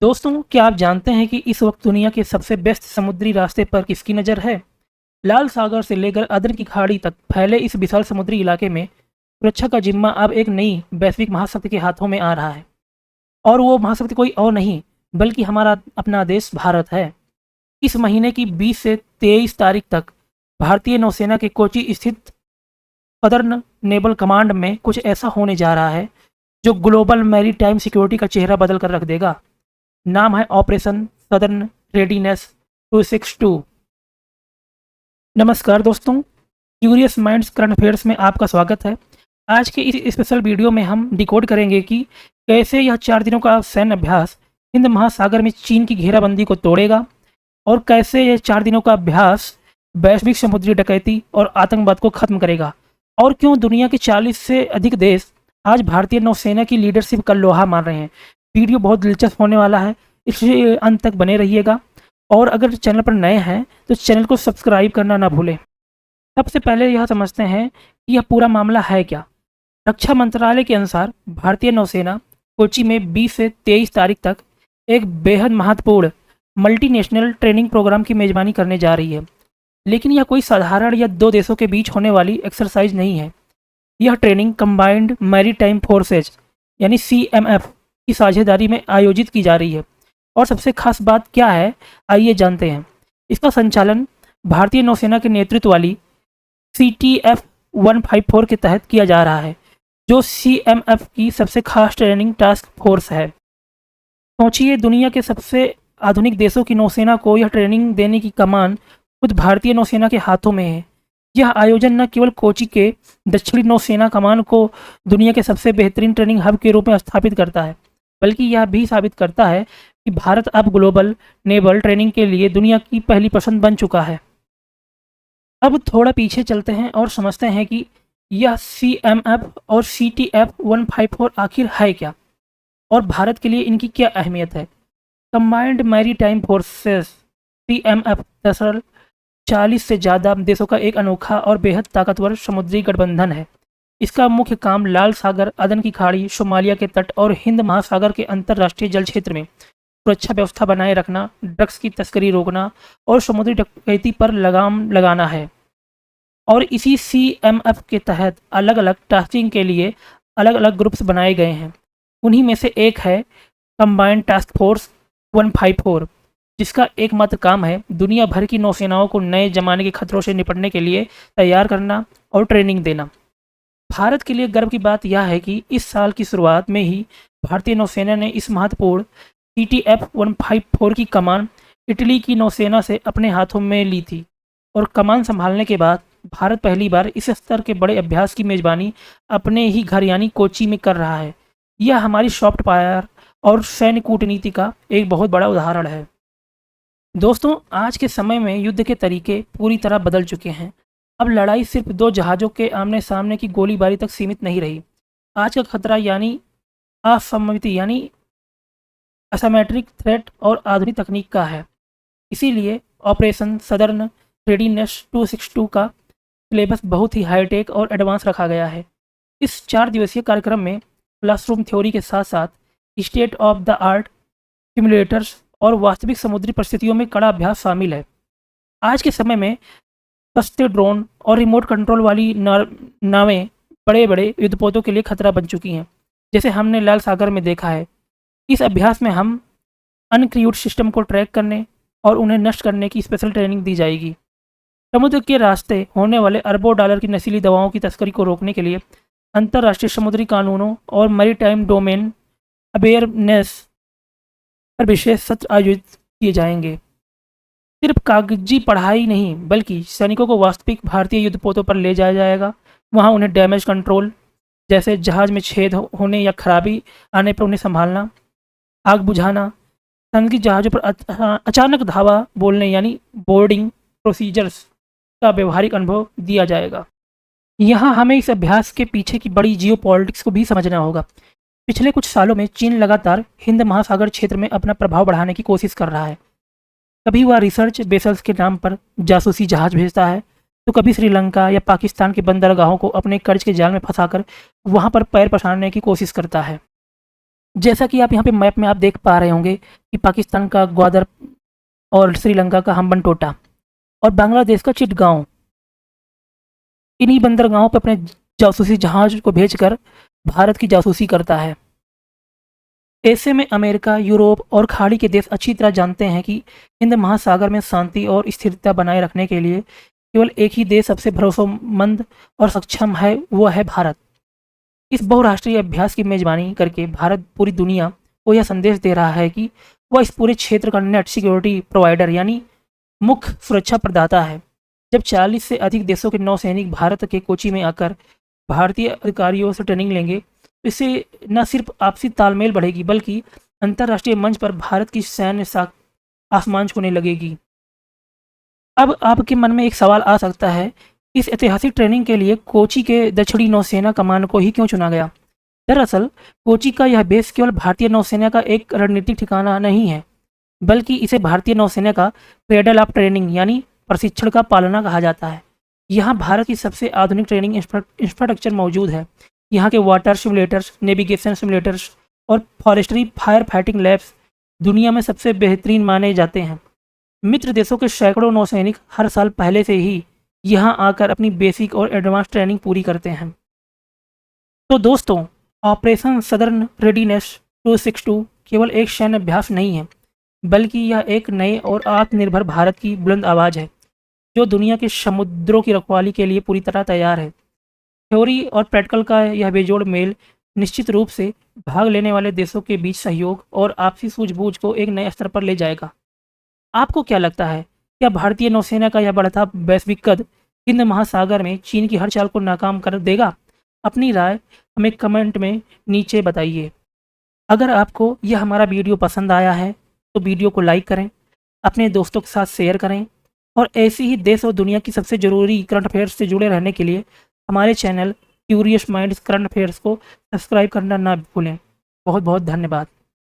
दोस्तों, क्या आप जानते हैं कि इस वक्त दुनिया के सबसे बेस्ट समुद्री रास्ते पर किसकी नज़र है? लाल सागर से लेकर अदर की खाड़ी तक फैले इस विशाल समुद्री इलाके में सुरक्षा का जिम्मा अब एक नई वैश्विक महाशक्ति के हाथों में आ रहा है। और वो महाशक्ति कोई और नहीं बल्कि हमारा अपना देश भारत है। इस महीने की 20 से 23 तारीख तक भारतीय नौसेना के कोची स्थित सदर्न नेवल कमांड में कुछ ऐसा होने जा रहा है जो ग्लोबल मैरीटाइम सिक्योरिटी का चेहरा बदल कर रख देगा। नाम है ऑपरेशन सदर्न रेडीनेस 262। नमस्कार दोस्तों, क्यूरियस माइंड्स करंट अफेयर्स में आपका स्वागत है। आज के इस स्पेशल वीडियो में हम डिकोड करेंगे कि कैसे यह 4 दिनों का सैन्य अभ्यास हिंद महासागर में चीन की घेराबंदी को तोड़ेगा और कैसे यह 4 दिनों का अभ्यास वैश्विक समुद्री डकैती और आतंकवाद को खत्म करेगा, और क्यों दुनिया के 40 से अधिक देश आज भारतीय नौसेना की लीडरशिप का लोहा मान रहे हैं। वीडियो बहुत दिलचस्प होने वाला है, इसलिए अंत तक बने रहिएगा। और अगर चैनल पर नए हैं तो चैनल को सब्सक्राइब करना ना भूलें। सबसे पहले यह समझते हैं कि यह पूरा मामला है क्या। रक्षा मंत्रालय के अनुसार भारतीय नौसेना कोची में 20 से 23 तारीख तक एक बेहद महत्वपूर्ण मल्टीनेशनल ट्रेनिंग प्रोग्राम की मेजबानी करने जा रही है। लेकिन यह कोई साधारण या 2 देशों के बीच होने वाली एक्सरसाइज नहीं है। यह ट्रेनिंग कंबाइंड मैरीटाइम फोर्सेज यानी CMF की साझेदारी में आयोजित की जा रही है। और सबसे खास बात क्या है, आइए जानते हैं। इसका संचालन भारतीय नौसेना के नेतृत्व वाली CTF 154 के तहत किया जा रहा है, जो CMF की सबसे खास ट्रेनिंग टास्क फोर्स है। सोचिए, दुनिया के सबसे आधुनिक देशों की नौसेना को यह ट्रेनिंग देने की कमान खुद भारतीय नौसेना के हाथों में है। यह आयोजन न केवल कोची के दक्षिणी नौसेना कमान को दुनिया के सबसे बेहतरीन ट्रेनिंग हब के रूप में स्थापित करता है, बल्कि यह भी साबित करता है कि भारत अब ग्लोबल नेवल ट्रेनिंग के लिए दुनिया की पहली पसंद बन चुका है। अब थोड़ा पीछे चलते हैं और समझते हैं कि यह CMF और CTF 154 आखिर है क्या, और भारत के लिए इनकी क्या अहमियत है। कंबाइंड मैरीटाइम फोर्सेस CMF दरअसल 40 से ज़्यादा देशों का एक अनोखा और बेहद ताकतवर समुद्री गठबंधन है। इसका मुख्य काम लाल सागर, अदन की खाड़ी, सोमालिया के तट और हिंद महासागर के अंतर्राष्ट्रीय जल क्षेत्र में सुरक्षा व्यवस्था बनाए रखना, ड्रग्स की तस्करी रोकना और समुद्री डकैती पर लगाम लगाना है। और इसी CMF के तहत अलग अलग टास्किंग के लिए अलग अलग ग्रुप्स बनाए गए हैं। उन्हीं में से एक है कंबाइंड टास्क फोर्स 154, जिसका एकमात्र काम है दुनिया भर की नौसेनाओं को नए जमाने के खतरों से निपटने के लिए तैयार करना और ट्रेनिंग देना। भारत के लिए गर्व की बात यह है कि इस साल की शुरुआत में ही भारतीय नौसेना ने इस महत्वपूर्ण CTF 154 की कमान इटली की नौसेना से अपने हाथों में ली थी। और कमान संभालने के बाद भारत पहली बार इस स्तर के बड़े अभ्यास की मेजबानी अपने ही घर यानी कोची में कर रहा है। यह हमारी सॉफ्ट पावर और सैन्य कूटनीति का एक बहुत बड़ा उदाहरण है। दोस्तों, आज के समय में युद्ध के तरीके पूरी तरह बदल चुके हैं। अब लड़ाई सिर्फ 2 जहाज़ों के आमने सामने की गोलीबारी तक सीमित नहीं रही। आज का खतरा यानी असममिति यानी एसिमेट्रिक थ्रेट और आधुनिक तकनीक का है। इसीलिए ऑपरेशन सदर्न रेडीनेस 262 का सिलेबस बहुत ही हाईटेक और एडवांस रखा गया है। इस 4 दिवसीय कार्यक्रम में क्लासरूम थ्योरी के साथ साथ state of the art simulators और वास्तविक समुद्री परिस्थितियों में कड़ा अभ्यास शामिल है। आज के समय में सस्ते ड्रोन और रिमोट कंट्रोल वाली नावें बड़े बड़े युद्धपोतों के लिए खतरा बन चुकी हैं, जैसे हमने लाल सागर में देखा है। इस अभ्यास में हम अनक्रियूड सिस्टम को ट्रैक करने और उन्हें नष्ट करने की स्पेशल ट्रेनिंग दी जाएगी। समुद्र के रास्ते होने वाले अरबों डॉलर की नशीली दवाओं की तस्करी को रोकने के लिए अंतर्राष्ट्रीय समुद्री कानूनों और मैरीटाइम डोमेन अवेयरनेस पर विशेष सत्र आयोजित किए जाएंगे। सिर्फ कागजी पढ़ाई नहीं, बल्कि सैनिकों को वास्तविक भारतीय युद्धपोतों पर ले जाया जाएगा। वहां उन्हें डैमेज कंट्रोल, जैसे जहाज़ में छेद होने या खराबी आने पर उन्हें संभालना, आग बुझाना, सनकी जहाज़ों पर अचानक धावा बोलने यानी बोर्डिंग प्रोसीजर्स का व्यवहारिक अनुभव दिया जाएगा। यहाँ हमें इस अभ्यास के पीछे की बड़ी जियो पॉलिटिक्स को भी समझना होगा। पिछले कुछ सालों में चीन लगातार हिंद महासागर क्षेत्र में अपना प्रभाव बढ़ाने की कोशिश कर रहा है। कभी वह रिसर्च बेसल्स के नाम पर जासूसी जहाज भेजता है, तो कभी श्रीलंका या पाकिस्तान के बंदरगाहों को अपने कर्ज के जाल में फंसाकर वहां पर पैर पसारने की कोशिश करता है। जैसा कि आप यहाँ पे मैप में आप देख पा रहे होंगे कि पाकिस्तान का ग्वादर और श्रीलंका का हम्बनटोटा और बांग्लादेश का चिटगांव, इन्हीं बंदरगाहों पर अपने जासूसी जहाज को भेजकर भारत की जासूसी करता है। ऐसे में अमेरिका, यूरोप और खाड़ी के देश अच्छी तरह जानते हैं कि हिंद महासागर में शांति और स्थिरता बनाए रखने के लिए केवल एक ही देश सबसे भरोसेमंद और सक्षम है, वो है भारत। इस बहुराष्ट्रीय अभ्यास की मेजबानी करके भारत पूरी दुनिया को यह संदेश दे रहा है कि वह इस पूरे क्षेत्र का नेट सिक्योरिटी प्रोवाइडर यानी मुख्य सुरक्षा प्रदाता है। जब 40 से अधिक देशों के नौसैनिक भारत के कोची में आकर भारतीय अधिकारियों से ट्रेनिंग लेंगे, तो इससे न सिर्फ आपसी तालमेल बढ़ेगी बल्कि अंतर्राष्ट्रीय मंच पर भारत की सैन्य साख आसमान छूने लगेगी। अब आपके मन में एक सवाल आ सकता है, इस ऐतिहासिक ट्रेनिंग के लिए कोची के दक्षिणी नौसेना कमान को ही क्यों चुना गया? दरअसल कोची का यह बेस केवल भारतीय नौसेना का एक रणनीतिक ठिकाना नहीं है, बल्कि इसे भारतीय नौसेना का क्रेडल ऑफ ट्रेनिंग यानी प्रशिक्षण का पालना कहा जाता है। यहाँ भारत की सबसे आधुनिक ट्रेनिंग इंफ्रास्ट्रक्चर मौजूद है। यहाँ के वाटर सिमुलेटर्स, नेविगेशन सिमुलेटर्स और फॉरेस्ट्री फायर फाइटिंग लैब्स दुनिया में सबसे बेहतरीन माने जाते हैं। मित्र देशों के सैकड़ों नौसैनिक हर साल पहले से ही यहाँ आकर अपनी बेसिक और एडवांस ट्रेनिंग पूरी करते हैं। तो दोस्तों, ऑपरेशन सदर्न रेडीनेस 262 केवल एक सैन्य अभ्यास नहीं है, बल्कि यह एक नए और आत्मनिर्भर भारत की बुलंद आवाज़ है, जो दुनिया के समुद्रों की रखवाली के लिए पूरी तरह तैयार है। थ्योरी और प्रैक्टिकल का यह बेजोड़ मेल निश्चित रूप से भाग लेने वाले देशों के बीच सहयोग और आपसी सूझबूझ को एक नए स्तर पर ले जाएगा। आपको क्या लगता है, क्या भारतीय नौसेना का यह बढ़ता वैश्विक कद हिंद महासागर में चीन की हर चाल को नाकाम कर देगा? अपनी राय हमें कमेंट में नीचे बताइए। अगर आपको यह हमारा वीडियो पसंद आया है तो वीडियो को लाइक करें, अपने दोस्तों के साथ शेयर करें और ऐसी ही देश और दुनिया की सबसे ज़रूरी करंट अफेयर्स से जुड़े रहने के लिए हमारे channel curious minds current affairs को सब्सक्राइब करना ना भूलें। बहुत बहुत धन्यवाद।